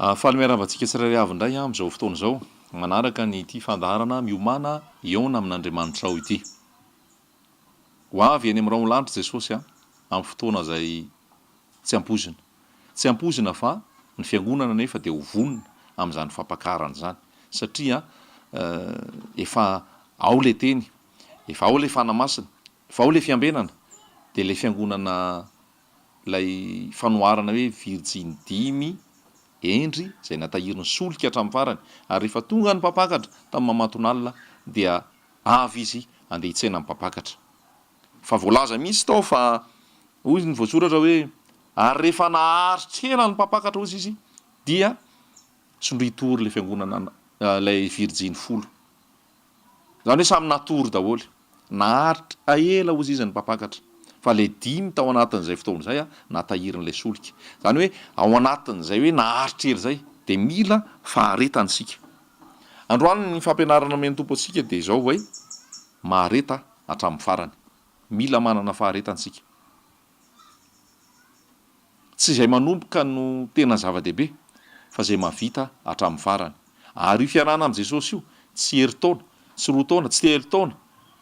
Faly miaravantsika tsirairay avy indray amin'izao fotoana izao manaraka ny ity fandaharana miomana eona amin'Andriamanitra ao ity. Ho avy any amin'irao lanitra Jesosy amin'ny fotoana izay tsy ampozina. Tsy ampozina fa ny fiangonana nefa dia ho vonona amin'izany fampakarana izany. Satria efa ao le teny, efa ao le fanamasina, efa ao le fiambenana, dia le fiangonana lay fanoharana hoe Virjiny 5 endry izay natahiriny solika hatramin'ny farany, ary rehefa tonga ny mpapakatra tamin'ny mamatonalina dia avy izy andeha hitsena amin'ny mpapakatra. Fa voalaza mihitsy tao fa hoy ny voasoratra hoe ary rehefa naharitra ela ny mpapakatra ozy izy dia sondritory le fiangonana lay Virjiny 10. Zany hoe samy natory daholo, naharitra ela ozy izy ny mpapakatra. Fa le 5 tao anatin'izay fotoana izay natahirin'ilay solika. Zany hoe ao anatin'izay hoe naharitra ela zay dia mila faharetana sika. Androany ny fampianarana men'ny tompo antsika dia izao hoe mahareta hatramin'ny farany. Mila manana faharetana sika. Tsy izay manomboka no tena zava-dehibe fa izay mavita hatramin'ny farany. Ary io fiarahana amin'i Jesosy io tsy herintaona, tsy 2 taona, tsy 3 taona,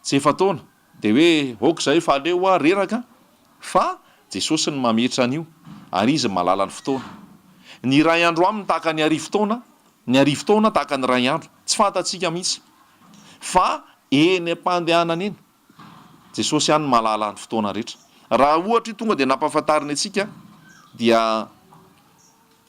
tsy 4 taona, dia hoe aok'izay fa aleo reraka, fa Jesosy ny mametra an'io ary izy mahalala ny fotoana. Ny ray andro aminy tahaka ny 10 taona, ny 10 taona tahaka ny ray andro, tsy fantatsika mihitsy. Fa eny am-pandehanana eny Jesosy ihany mahalala ny fotoana rehetra. Raha ohatra tonga dia nampahafantariny antsika dia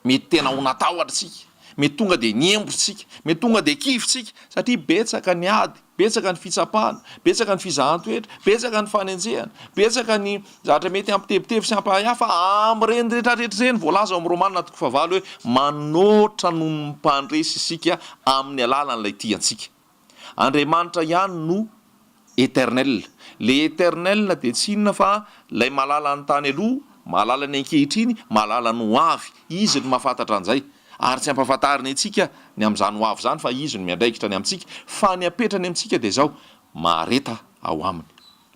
mety tena ho natahotra tsika, mety tonga dia niembotsika, mety tonga dia kifotsika, satria betsaka ny ady, betsaka ny fitsapahana, betsaka ny fizahan-toetra, betsaka ny fanenjehana, betsaka ny zavatra mety ampitebiteby sy ampahayafa amin'ireny rehetrarehetra ireny. Voalaza ao amin'ny Romanina 9 hoe manoatra no mpandresy isika amin'ny alalan'ilay tiantsika. Andriamanitra ihany no éternel. Le éternel dia tsy inona fa lay malala ny tany aloha, malala ny ankehitriny, malala ny ho avy. Izy no mahafantatra an'izay. Ary tsy ampahafantariny antsika ny amin'izany ho avy zany fa izy no miandraikitra ny amintsika. Fa ny apetrany amintsika dia izao mahareta ao aminy,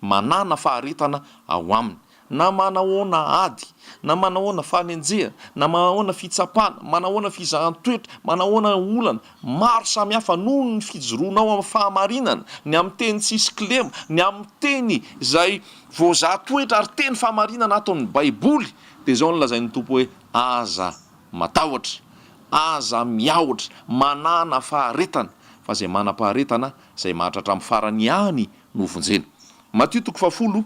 manana faharetana ao aminy. Na manahoana ady, na manahoana fanenjehana, na manahoana fitsapana, manahoana fizahan-toetra, manahoana olana maro samihafa noho ny fijoroanao amin'ny fahamarinana, ny amin'ny teny tsisy kilema, ny amin'ny teny izay voazahatoetra ary teny fahamarinana ataon'ny Baiboly, dia izao no lazain'ny tompo hoe aza matahotra, aza miahotra, manana faharetana, fa izay manam-paharetana izay mahatratra amin'ny farany ihany no vonjena. Matio 10:2.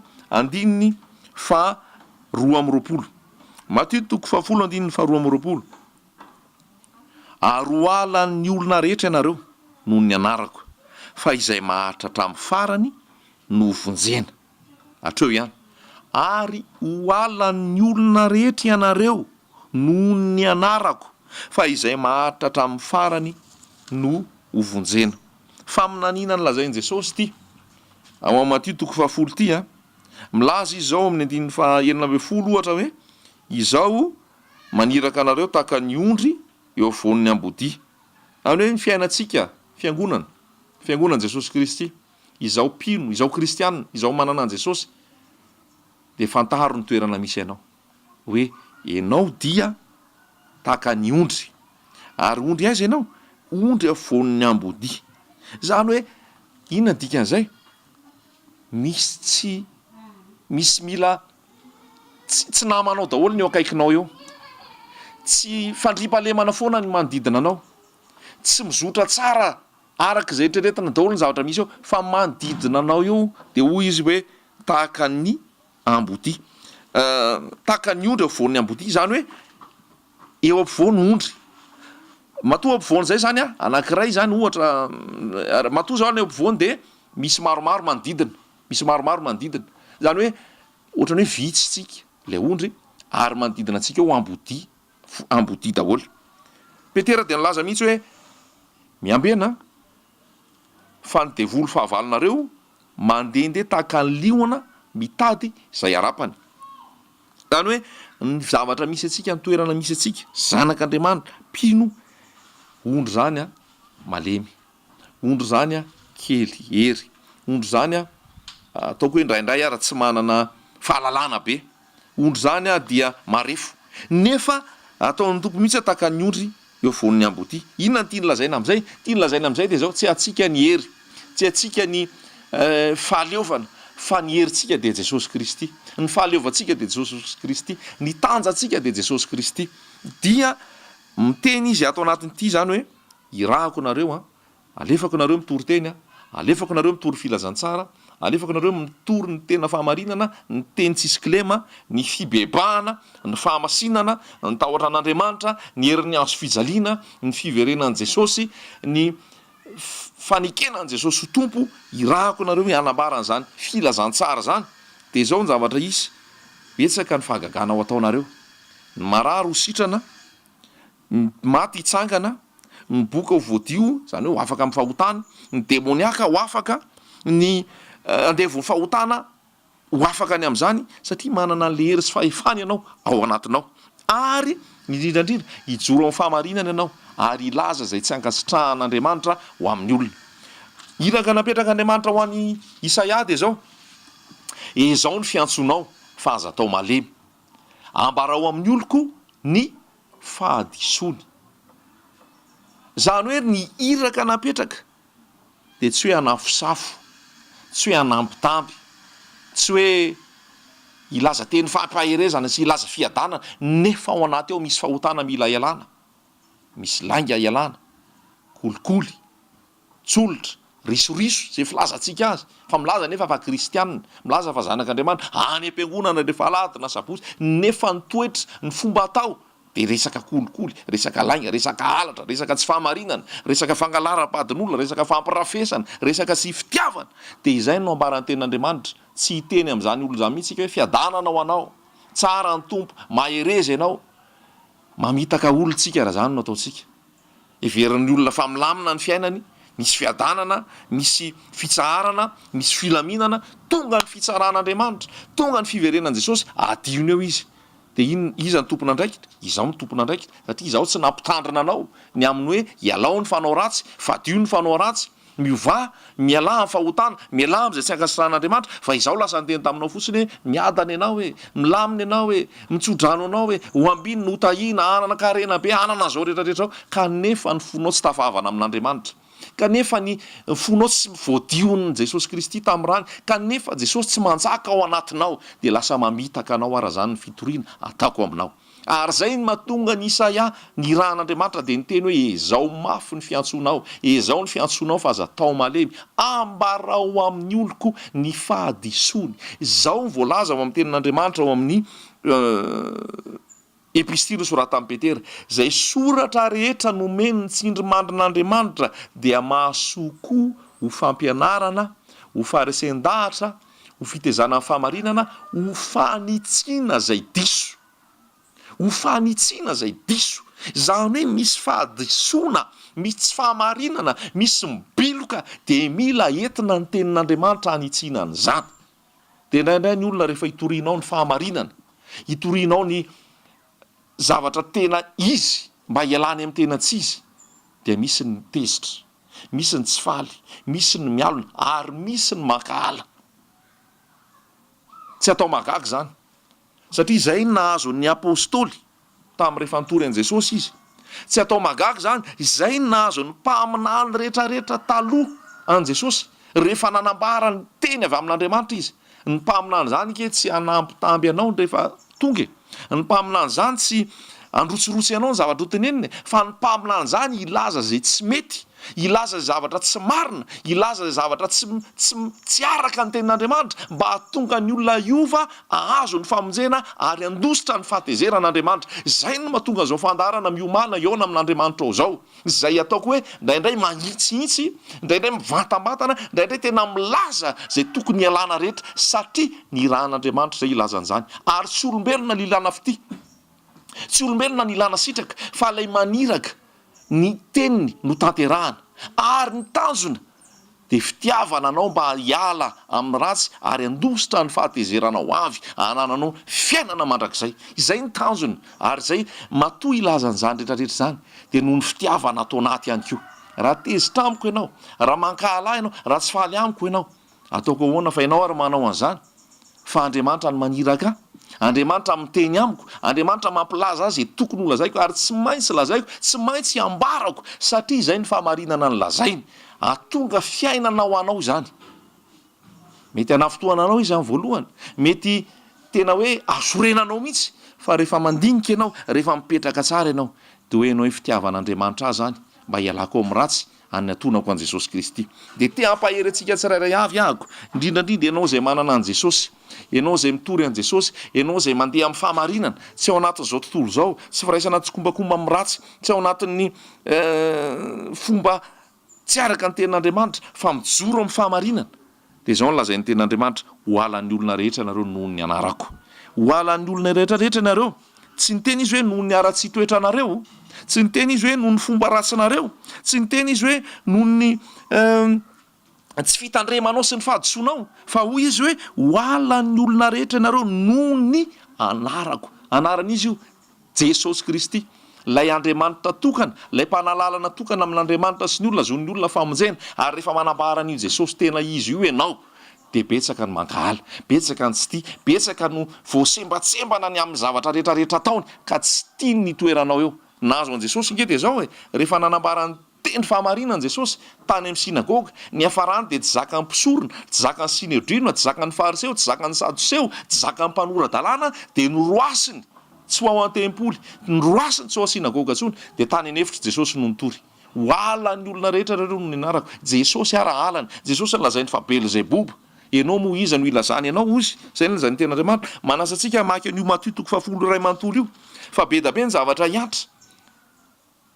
Matio 10:2. Ary ho alan'ny olona rehetra ianareo noho ny anarako, fa izay mahatratra amin'ny farany no vonjena. Hatreo ihany. Ary ho alan'ny olona rehetra ianareo noho ny anarako, fa izay mahatratra amin'ny farany no ho vonjena. Fa aminanina ny lazain'i Jesosy ity ao amin'ny Matio 10:10 ity milaza izao amin'ny 9:20 ohatra hoe izao maniraka anareo tahaka ny ondry eo afovoan'ny ambodia. Any hoe ny fiainantsika fiangonana Jesosy Kristy, izao mpino, izao kristianina, izao manana an Jesosy, dia fantaro ny toerana misy ianao hoe ianao dia tahaka ny ondry. Ary ondry aiza ianao? Ondry afovoan'ny ambodia. Zany hoe inona dikan'izay? Misy mila tsy namanao daholo ny eo akaikinao eo, tsy fandriampahalemana foana ny manodidina anao, tsy mizotra tsara araka izay eritreretina daholo ny zavatra misy eo, fa manodidina anao eo dia hoy izy hoe tahaka ny ambodia, tahaka ny ondry afovoan'ny ambodia. Zany hoe eo ampovoany ondry, matoa ampovoany izay zany anankiray zany ohatra, matoa zao ny eo ampovoany dia misy maromaro manodidina, zany hoe ohatrany hoe vitsitsika le ondry ary manodidina antsika eo ambodia daholo. Petera dia nilaza mihitsy hoe miambena fa ny devolo fahavalonareo mandehandeha tahaka ny liona mitady izay arapany. Zany hoe ny zavatra misy atsika, ny toerana misy atsika, zanak'Andriamanitra, mpino, ondry zany malemy, ondry zany kely hery, ondry zany ataoko hoe indraindray ara tsy manana fahalalana be, ondry zany dia marefo, nefa ataon'ny tompo mihitsy tahaka ny ondry eo von'ny amboty. Inona ny tia nylazaina am'izay? Tia nylazaina am'izay de zao tsy atsika ny hery, tsy atsika ny fahaleovana, fa ny herintsika de Jesosy Kristy. Ny fahaleovantsika de Jesosy Kristy, ny tanjantsika de Jesosy Kristy. Dia miteny izy ato anatin'ity zany hoe irahako nareo alefako nareo mitory teny alefako nareo mitory filazantsara, alefako nareo mitory ny tena fahamarinana, ny teny tsisy kilema, ny fibebahana, ny fahamasinana, ny tahotra an'Andriamanitra, ny herin'ny azo fijaliana, ny fiverenan'i Jesosy, ny fanekenan'i Jesosy ho tompo. Irahako nareo hoe anambaran'izany filazantsara zany. De zao ny zavatra isy betsaka ny fahagagana ao ataonareo. Ny marary ho sitrana, ny maty hitsangana, ny boka ho voadio, zany hoe ho afaka amin'ny fahotana, ny demoniaka ho afaka, ny andevon'ny fahotana ho afaka any am'izany, satria manana le hery sy fahefany ianao ao anatinao. Ary indrindrandrindra hijoro amin'ny fahamarinana ianao, ary ilaza zay tsy ankasitrahan'Andriamanitra ho amin'ny olona. Iraka napetraka Andriamanitra ho an'i Isaia de zao, ezao ny fiantsonao fa aza atao malemy, ambarao amin'ny oloko ny fahadisony. Zany hoe ny iraka napetraka de tsy hoe hanafosafo, tsy hoe hanampitamby, tsy hoe ilaza teny fampaherezana sy ilaza fiadanana, nefa ao anaty ao misy fahotana mila ialana, misy lainga ialana, kolikoly, tsolotra, risoriso, zay filazantsika azy. Fa milaza nefa fa kristianina, milaza fa zanak'Andriamanitra, any am-piangonana rehefa alahady na sabotsy, nefa ny toetra, ny fomba atao de resaka kolikoly, resaka lainga, resaka alatra, resaka tsy fahamarinana, resaka fangalaram-padin'olona, resaka fampirafesana, resaka tsy fitiavana. De izay no ambaran'ny tenin'Andriamanitra, tsy hiteny am'izany olo zany mihitsy hoe fiadanana ho anao, tsara ny tompo, mahereza ianao. Mamitaka olontsika raha zany no ataontsika. Iverin'ny olona fa milamina ny fiainany, misy fiadanana, misy fitsaharana, misy filaminana, tonga ny fitsaran'Andriamanitra, tonga ny fiverenan'i Jesosy, adino eo izy. De iza ny tompona andraikitra? Izao ny tompona andraikitra, satria izaho tsy nampitandrina anao ny amin'ny hoe ialao ny fanao ratsy, fadio ny fanao ratsy, miova, miala amin'ny fahotana, miala am'izay tsy ankasitrahan'Andriamanitra, fa izaho lasa niteny taminao fotsiny hoe miadana ianao hoe, milamina ianao hoe, mitsodrano anao hoe, ho ambiny no hotahina, anana karena be, anana zao rehetrarehetra ao, kanefa ny fonao tsy tafavana amin'Andriamanitra. Kanefa ny fonao tsy voadion'i Jesosy Kristy tamin'irany, kanefa Jesosy tsy manjaka ao anatinao, de lasa mamitaka anao ara zany ny fitoriana ataoko aminao. Ary zay ny mahatonga ny Isaia ny rahan'Andriamanitra de niteny hoe ezao mafy ny fiantsonao, ezao ny fiantsonao fa aza tao malemy, ambarao amin'ny oloko ny fahadisony. Zao ny voalaza ao amin'ny tenin'Andriamanitra ao amin'ny epistily sorata amin'ny Petera, zay soratra rehetra nomeny ny tsindrimandrin'Andriamanitra dia mahasoa koa ho fampianarana, ho faharesen-dahatra, ho fitezana amin'ny fahamarinana, ho fanitsina zay diso. Ho fanitsina zay diso. Zany hoe misy fahadisoana, misy tsy fahamarinana, misy mibiloka, de mila entina ny tenin'Andriamanitra hanitsina an'izany. De indraindray ny olona rehefa hitorianao ny fahamarinana, hitorianao ny zavatra tena izy mba hialany amin'ny tena tsy izy, dia misy ny tezitra, misy ny tsy faly, misy ny mialona, ary misy ny makahala. Tsy atao magaga zany, satria izay nahazo ny apôstôly tamin'ny rehefa nitory an'i Jesosy izy. Tsy atao magaga zany, izay nahazo ny mpaminany rehetrarehetra taloha an' Jesosy, rehefa nanambara ny teny avy amin'Andriamanitra izy. Ny mpaminany zany ke tsy hanampitamby anao rehefa tonga, ny mpaminany zany tsy androtsirotsy anao ny zavatra ho teneniny, fa ny mpaminany zany ilaza zay tsy mety, ilaza zavatra tsy marina, ilaza zavatra tsy araka ny tenin'Andriamanitra, mba hahatonga ny olona iova ahazo ny famonjena ary andositra ny fahatezeran'Andriamanitra. Zay no mahatonga zao fandarana miomana eona amin'Andriamanitra ao zao, zay ataoko hoe indraindray manitsitsy, indraindray mivantambatana, indraindray tena milaza zay tokony ialana rehetra, satria ny rahan'Andriamanitra zay ilazan'izany. Ary tsy olombelona ny ilana fity, tsy olombelona ny ilana sitraka, fa lay maniraka ny teniny no tanterahana, ary ny tanjona de fitiavana anao mba hiala amin'ny ratsy ary andositra ny fahatezeranao avy, hanananao fiainana mandrakizay. Izay ny tanjona, ary zay matoa ilazan'izany rehetrarehetra zany, de noho ny fitiavana atao anaty ihany koa. Raha tezitra amiko ianao, raha mankahala ianao, raha tsy faly amiko ianao, ataoko ahoana fa ianao ary manao an'izany? Fa Andriamanitra ny maniraka Andriamanitra miteny amiko, Andriamanitra mampilaza azy tokony ho lazaiko ary tsy maintsy lazaiko, tsy maintsy ambarako satria izay ny fahamarinana ny lazainy. Atonga fiainana ho anao izany. Mety hanafotoana anao izy amin'ny voalohany, mety tena hoe asorenanao mihitsy, fa rehefa mandinika ianao, rehefa mipetraka tsara ianao, dia hoe ianao fitiavan'Andriamanitra azy zany mba hialako amin'ny ratsy any atonako an' Jesosy Kristy. Dia te hampahery antsika tsirairay avy ahako, indrindrandrindra ianao izay manana an' Jesosy, ianao izay mitory an' Jesosy, ianao izay mandeha amin'ny fahamarinana, tsy ao anatin'izao tontolo izao, tsy firaisana tsokombakomba amin'ny ratsy, tsy ao anatin'ny fomba tsy araka ny tenin'Andriamanitra, fa mijoro amin'ny fahamarinana. Dia izao no lazain'ny tenin'Andriamanitra, ho alan'ny olona rehetra nareo noho ny anarako. Ho alan'ny olona rehetrarehetra nareo. Tsy niteny izy hoe noho ny ara-tsy toetra nareo, tsy niteny izy hoe noho ny fomba ratsinareo, tsy niteny izy hoe noho ny tsy fitandremanao sy ny fahadisoanao, fa hoy izy hoe ho alan'ny olona rehetra nareo noho ny anarako. Anaran'izy io Jesosy Kristy, lay Andriamanitra tokana, lay mpanalalana tokana amin'Andriamanitra sy ny olona, zon'ny olona famonjena. Ary rehefa manambara an'io Jesosy tena izy io ianao, dia betsaka ny mangala, betsaka ny tsy tia, betsaka no voasembatsembana ny amin'ny zavatra rehetrarehetra ataony ka tsy tia ny toeranao eo. Nahazo an' Jesosy nge dia zao rehefa nanambara ny teny fahamarinana an' Jesosy tany amin'ny sinagoga, ny hafarany dia tsy zaka ny mpisorona, tsy zaka ny Sinedrina, tsy zaka ny fariseo, tsy zaka ny sadoseo, tsy zaka ny mpanora-dalàna, dia noroasiny tsy ho ao an-tempoly, noroasiny tsy ho ao sinagoga intsony, dia tany anefitra Jesosy no nitory. Ho alan'ny olona rehetra reo no ninarako. Jesosy ara alany, Jesosy lazainy fa Belzebub. Ianao moa iza no ilazany ianao ozy, zay ny lazany tenin'Andriamanitra. Manasa antsika maky an'io Matthieu 7:12 io, fa be da be ny zavatra hiantra.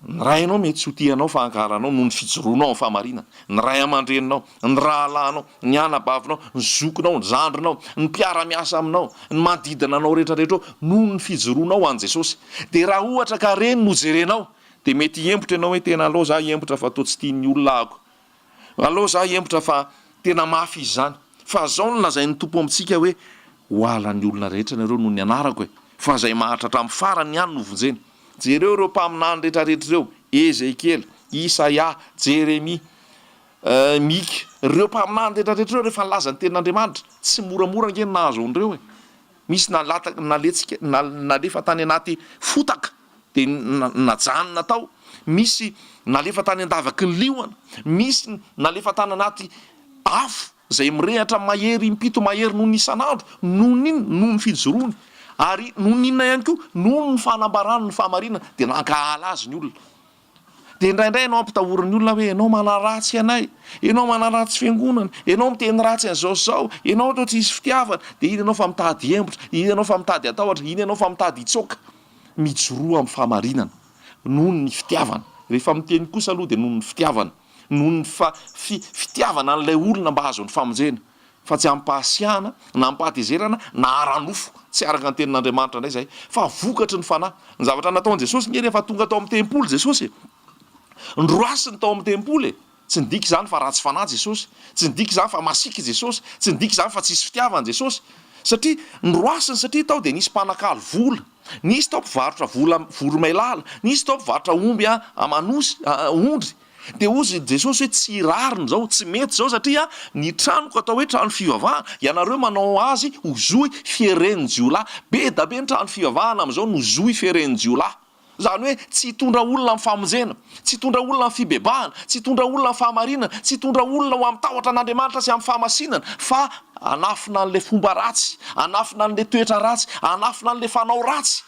Ny ray anao mety tsy ho tianao fa ankaranao noho ny fijoroanao amin'ny fahamarinana, ny ray aman-dreninao, ny rahalahinao, ny anabavinao, ny zokinao, ny zandrinao, ny mpiara-miasa aminao, ny manodidina anao rehetrarehetra noho ny fijoroanao an' Jesosy. Dia raha ohatra ka reny no jerenao, dia mety hiempotra ianao hoe tena aleo za hiempotra fa toa tsy tian'ny olona ako, aleo za hiempotra fa tena mafy izy zany. Fa zao no lazain'ny tompo amintsika hoe ho alan'ny olona rehetra nareo noho ny anarako, fa zay mahatratra amin'ny farany ihany no vonjeny. Jereo ireo mpaminany rehetrarehetra ireo, Ezekela, Isaia, Jeremia, Mika, ireo mpaminany rehetrarehetra ireo rehefa nalaza ny tenin'Andriamanitra, tsy moramora nge nahazo an'ireo. Misy nalefa tany anaty fotaka dia najanona tao, misy nalefa tany andavaky ny liona, misy nalefa tany anaty afo zay mirehatra mahery impito mahery noho ny isan'andro, noho ny fijoroany, ary noho ninona ihany koa noho ny fanambarany ny fahamarinana, dia nankahala azy ny olona. Dia indraindray ianao ampitahorin'ny olona hoe ianao manaratsy anay, ianao manaratsy fiangonana, ianao miteny ratsy an'izao zao, ianao to tsy hisy fitiavana, dia iny ianao fa mitady hembotra, iny ianao fa mitady atahotra, iny ianao fa mitady hitsoka. Mijoroa amin'ny fahamarinana noho ny fitiavana. Rehefa miteny kosa aloha dia noho ny fitiavana, noho ny fitiavana an'ilay olona mba azo ny famonjena, fa tsy ampahasiahana na ampahatezerana na aranofo, tsy araka ny tenin'Andriamanitra indray zay, fa vokatry ny fanahy. Ny zavatra nataon'i Jesosy nge rehefa tonga tao amin'ny tempoly Jesosy, ndroasiny tao amin'ny tempoly, tsy nidiky zany fa ratsy fanahy Jesosy, tsy nidiky zany fa masiky Jesosy, tsy nidiky zany fa tsisy fitiavana Jesosy, satria ndroasiny, satria tao dia nisy mpanakalo vola, nisy tao mpivarotra voromailala, nisy tao mpivarotra omby amanosy ondry. Dia ozy Jesosy hoe tsy rariny zao, tsy mety zao, satria ny tranoko atao hoe trano fivavahana, ianareo manao azy ho zohy fieren'ny jiolahy. Be da be ny trano fivavahana amin'izao no zohy fieren'ny jiolahy. Zany hoe tsy hitondra olona amin'ny famonjena, tsy hitondra olona amin'ny fibebahana, tsy hitondra olona amin'ny fahamarinana, tsy hitondra olona ho amin'ny tahotra an'Andriamanitra sy amin'ny fahamasinana, fa anafina an'ilay fomba ratsy, anafina an'ilay toetra ratsy, anafina an'ilay fanao ratsy,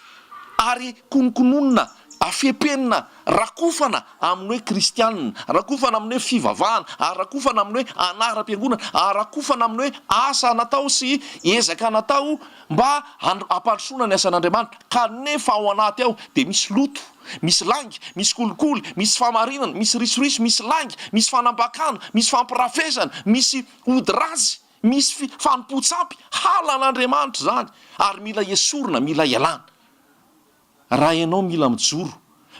ary konokononina, afepenina, rakofana amin'ny hoe kristianina, rakofana amin'ny hoe fivavahana, rakofana amin'ny hoe anaram-piangonana, rakofana amin'ny hoe asa natao sy ezaka natao mba ampandrosoana ny asan'Andriamanitra. Kanefa ao anaty ao dia misy loto, misy langy, misy kolikoly, misy fahamarinana, misy risoriso, misy langy, misy fanambakana, misy fampirafesana, misy ody ratsy, misy fanompotsapy. Halan'Andriamanitra zany, ary mila esorina, mila ialana. Raha ianao mila mijoro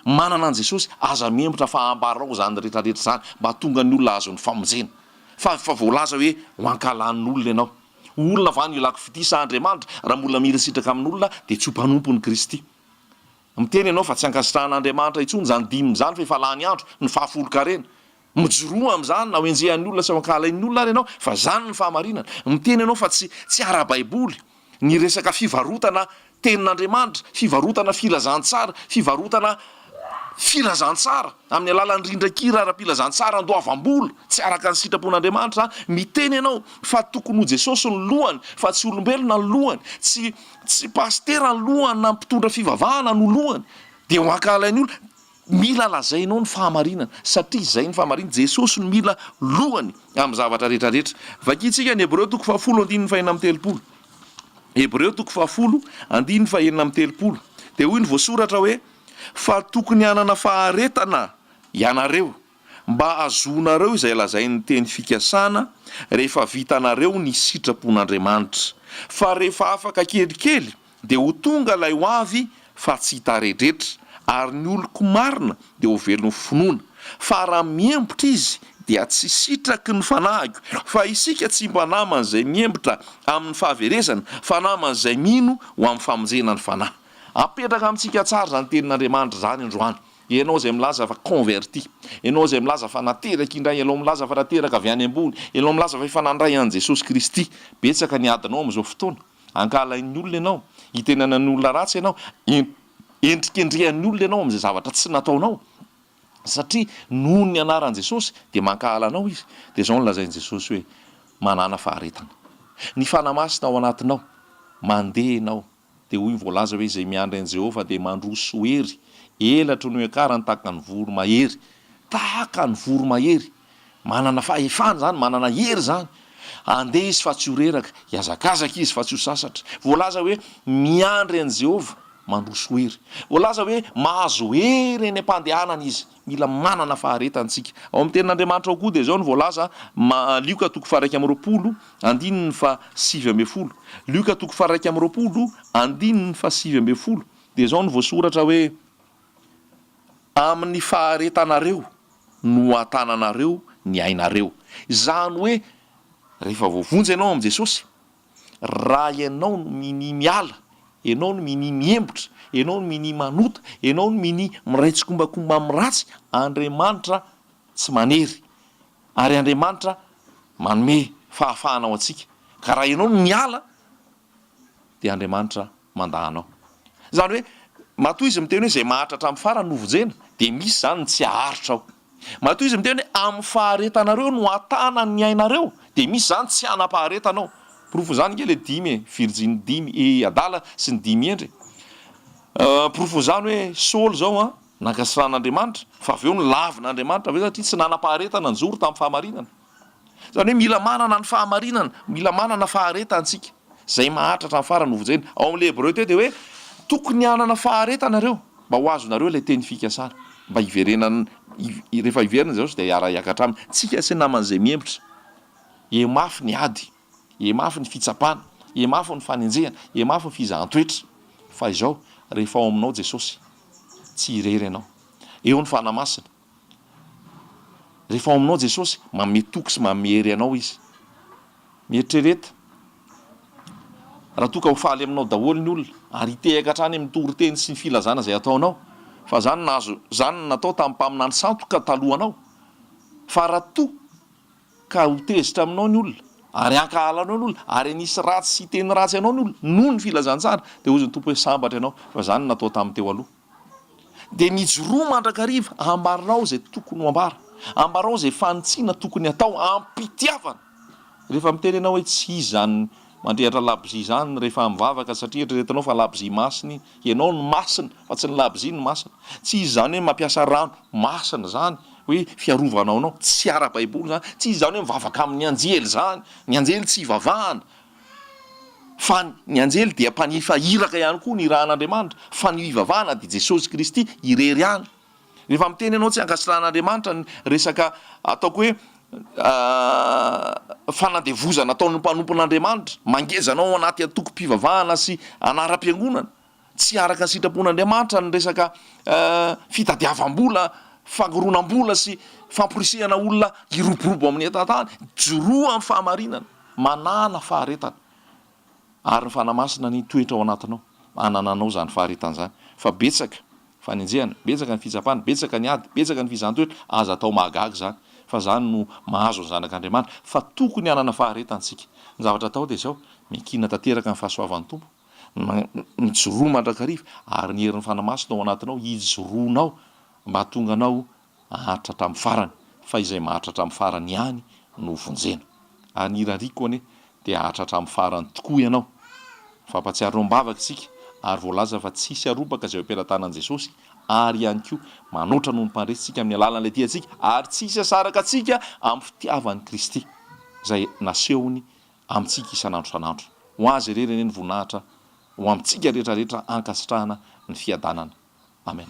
manana an Jesosy, aza miembotra fa ambarao zany rehetrarehetra zany mba tonga ny olona azo ny famonjena. Fa voalaza hoe ho ankalan'ny olona ianao, olona vany ilako fitisa Andriamanitra. Raha mbola mila sitraka amin'olona dia tsy ho mpanompon'ny Kristy. Miteny ianao fa tsy ankasitrahan'Andriamanitra intsony zany dimy zany fa efa lany andro ny fahafolo-karena. Mijoroa amin'izany na hoenjehan'ny olona sy ho ankalain'ny olona ary ianao, fa zany ny fahamarinana. Miteny ianao fa tsy ara-baiboly, ny resaka fivarotana tenin'Andriamanitra, fivarotana filazantsara, fivarotana filazantsara amin'ny alalan'ny rindran-kira ara-pilazantsara andoavam-bola tsy araka ny sitrapon'Andriamanitra miteny ianao fa tokony ho Jesosy ny lohany fa tsy olombelona ny lohany, tsy pastera ny lohany na mpitondra fivavahana no lohany, dia ho ankalain'ny olona mila lazainao ny fahamarinana satria izay ny fahamarinana, Jesosy no mila lohany amin'ny zavatra rehetrarehetra. Vakiantsika ny Hebreo 10:9-10. Hebreo 10:9-10 dia hoy ny voasoratra hoe fa tokony hanana faharetana ianareo mba azonareo izay lazain'ny teny fikasana rehefa vitanareo ny sitrapon'Andriamanitra, fa rehefa afaka kelikely dia ho tonga ilay ho avy fa tsy hita rehetrarehetra, ary ny oloko marina dia ho velon'ny finoana, fa raha miembotra izy dia tsy sitraky ny fanahiko, fa isika tsy mba naman'izay miembotra amin'ny fahaverezana fa naman'izay mino ho amin'ny famonjena ny fanahy. Apetraka amintsika tsara zany tenin'Andriamanitra zany androany. Ianao zay milaza fa converti, ianao zay milaza fa nateraka indray, ianao milaza fa nateraka avy any ambony, ianao milaza fa efa nandray an' Jesosy Kristy, betsaka ny adinao amin'izao fotoana, ankalain'ny olona ianao, itenanan'ny olona ratsy ianao, endrikendrehan'ny olona ianao amin'izay zavatra tsy nataonao, satria noho ny anaran'i Jesosy dia mankahala anao izy. Dia zao no lazain'i Jesosy hoe manana faharetana, ny fanamasina ao anatinao, mandeha ianao. Dia hoy ny voalaza hoe izay miandry an'i Jehovah dia mandroso hery, elatro no akarany tahaka ny voro mahery, tahaka ny voro mahery, manana fahefana zany, manana hery zany, andeha izy fa tsy ho reraka, hiazakazaka izy fa tsy ho sasatra. Voalaza hoe miandry an'i Jehovah mandroso hery, voalaza hoe mahazo hery eny am-pandehanana izy, mila manana faharetantsika. Ao amin'ny tenin'Andriamanitra ao koa dia zao ny voalaza, Lioka 2:7-7, Lioka 2:7-7 dia zao ny voasoratra hoe amin'ny faharetanareo no atananareo ny ainareo. Zany hoe rehefa voavonjy ianao amin'i Jesosy, raha ianao no mini miala, ianao no mini miembotra, ianao no mini manota, ianao no mini miraitsykombakomba amin'ny ratsy, Andriamanitra tsy manery, ary Andriamanitra manome fahafahana ao antsika. Ka raha ianao no miala dia Andriamanitra mandahanao. Zany hoe matoy izy miteny hoe izay mahatratra amin'ny farany no vonjena, dia misy zany ny tsy aharitra ao. Matoy izy miteny hoe amin'ny faharetanareo no atana ny ainareo, dia misy zany tsy anam-paharetanao. Porofo zany nge le 10 Virginy 10 adala sy ny 10 endry. Porofo zany hoe Saoly zao nankasiran'Andriamanitra, fa avy eo ny lavin'Andriamanitra avy eo satria tsy nana-paharetana ny zoro tamin'ny fahamarinana. Zany hoe mila manana ny fahamarinana, mila manana faharetantsika, zay mahatratra amin'ny farany no vonjena. Ao amin'le Hebreo teo dia hoe tokony hanana faharetanareo mba ho azonareo ilay teny fikasana, mba hiverenana, rehefa hiverina Jesosy dia hiara-hiakatra aminy. Tsika tsy naman'izay miembotra, mafy ny ady, mafy ny fitsapana, mafy ny fanenjehana, mafy ny fizahan-toetra, fa izao rehefa ao aminao Jesosy tsy hirery ianao. Eo ny fanamasina, rehefa ao aminao Jesosy mametoky sy mamery anao izy. Mieritreretra raha toa ka ho faly aminao daholo ny olona ary hitehaka hatrany amin'ny toriteny sy ny filazana izay ataonao, fa zany nazo, zany natao tamin'ny mpaminany santoka talohanao. Fa raha toa ka ho tezitra aminao ny olona ary ankahalanao ny olona ary anisy ratsy sy teny ratsy ianao ny olona noho ny filazantsara, dia hozy ny tompo hoe sambatra ianao, fa zany natao tamin'ny teo aloha. Dia mijoroa mandrakariva ambarinao izay tokony ho ambara, ambaranao izay fanitsiana tokony atao ampitiavana. Rehefa miteny ianao hoe tsy zany mandrehatra labozia zany rehefa mivavaka, satria eritreretanao fa labozia masiny, ianao ny masina fa tsy ny labozia ny masina. Tsy izy zany hoe mampiasa rano masina zany hoe fiarovanao anao, tsy ara-baiboly zany. Tsy izy zany hoe mivavaka amin'ny anjely zany, ny anjely tsy hivavahana, fa ny anjely dia mpanifa iraka ihany koa ny rahan'Andriamanitra, fa ny hivavahana dia Jesosy Kristy irery ihany. Rehefa miteny ianao tsy ankasiran'Andriamanitra ny resaka ataoko hoe fanandevozana ataon'ny mpanompon'Andriamanitra, mangezanao anaty atoko-pivavahana sy anaram-piangonana, tsy araka ny sitrapon'Andriamanitra ny resaka fitadiavam-bola, fangoronam-bola sy famporisihana olona iroborobo amin'ny etatany, joroa amin'ny fahamarinana, manana faharetana, ary ny fanamasina ny toetra ao anatinao, anananao zany faharetana zany. Fa betsaka fanenjehana, betsaka ny fitsapana, betsaka ny ady, betsaka ny fizahan-toetra, aza atao mahagaga zany. Fa fa zany no mahazo ny zanak'Andriamanitra fa tokony hanana faharetantsika. Ny zavatra atao dia zao mikina tanteraka ny fahasoavan'ny tompo, mijoroa mandrakariva ary ny herin'ny fanamasina ao anatinao ijoroanao mba tonga anao ahatra hatramin'ny farany, fa izay mahatra hatramin'ny farany ihany no vonjena. Ary ny irariko anie dia ahatra hatramin'ny farany tokoa ianao. Fampatsiarinao mbavaka isika ary voalaza fa tsisy arobaka izay ampelantanan'i Jesosy, ary ihany koa manoatra noho ny mpandresitsika amin'ny alalan'ilay tiantsika, ary tsisy asaraka atsika amin'ny fitiavan'i Kristy izay nasehony amintsika isan'andro isan'andro. Ho azy irery anie ny voninahitra ho amintsika rehetrarehetra ankasitrahana ny fiadanana. Amen.